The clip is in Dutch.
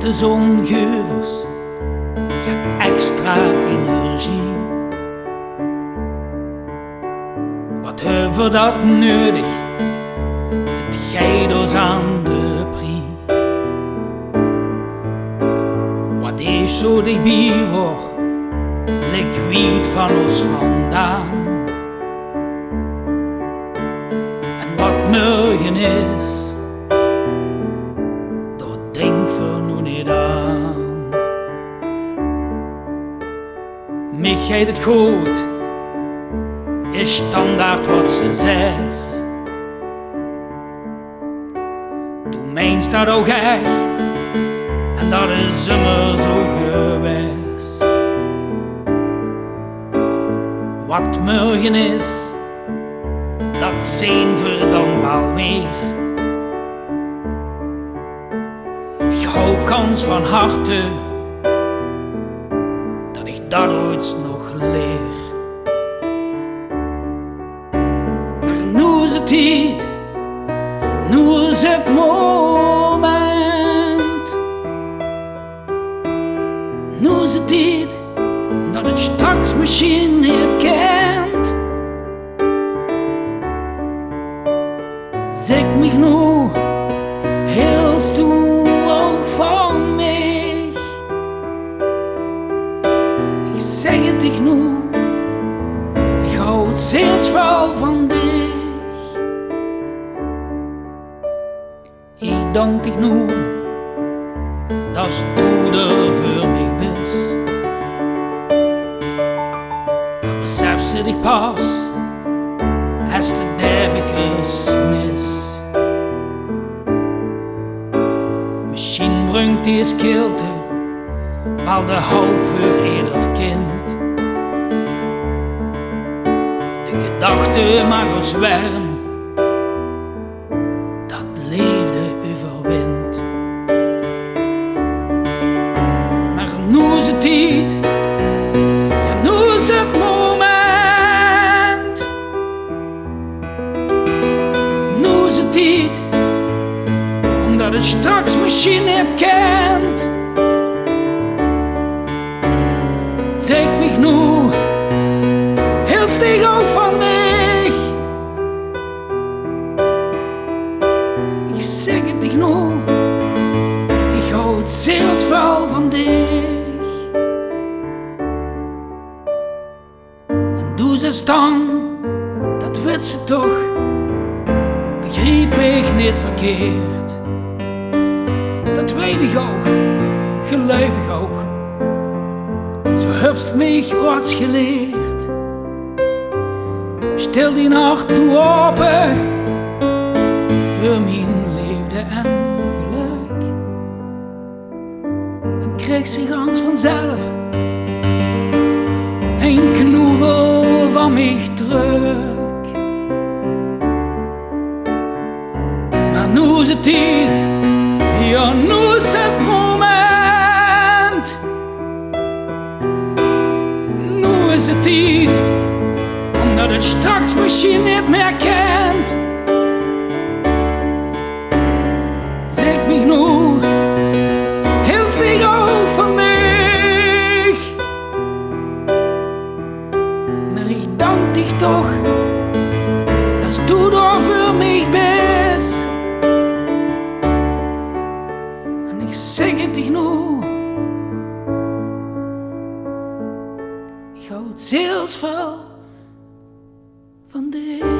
de zon geveulens, je hebt extra energie. Wat hebben we dat nodig? Het gaat ons aan de prie. Wat is zo dichtbij wordt, lik weet van ons vandaan. En wat morgen is, dat denk we nu niet aan. Mich gaat het goed, is standaard wat ze zegt. Toen mijn staat augal, en dat is immer zo geweest. Wat morgen is, dat zien we dan wel weer. Ik hoop gans van harte dat ik dat ooit nog leer. Maar nu is het tijd, nu is het moment. Nu is het tijd dat het straks misschien niet kent. Zeg mich nu, hilst du ook van mich? Ik zeg het dich nu, ik houd zelfs wel van dich. Ik dank dich nu, dat du er voor mich bist. Dat besef ze dich pas, als de duivekes mis. Misschien brengt deze kilte wel de hoop voor ieder kind. De gedachte mag ons warm, dat liefde overwint. Maar nu is het tijd, ja nu is het moment. Nu is het tijd, omdat het straks misschien niet kent. Zeg mich nu, hilst dich ook van mich? Ik zeg het dich nu, ik houd zelfs wel van dich. En doe ze staan, dat weet ze toch, begreep ik niet verkeerd. Dat weet ik ook, geloof ik ook. Zo heeft mich wat geleerd. Stel die nacht nu open voor mijn liefde en geluk. Dan kreeg ze gans vanzelf een knoevel van mich terug. Maar nu is het tijd, ja nu is het moment. Nu is het tijd, omdat het straks misschien niet meer kent. Zeg mich nu, hilst dich ook van mich? Maar ik dank dich toch, dat du daar voor mich bist. En ik zeg het dich nu, ik houd zelfs wel van dich.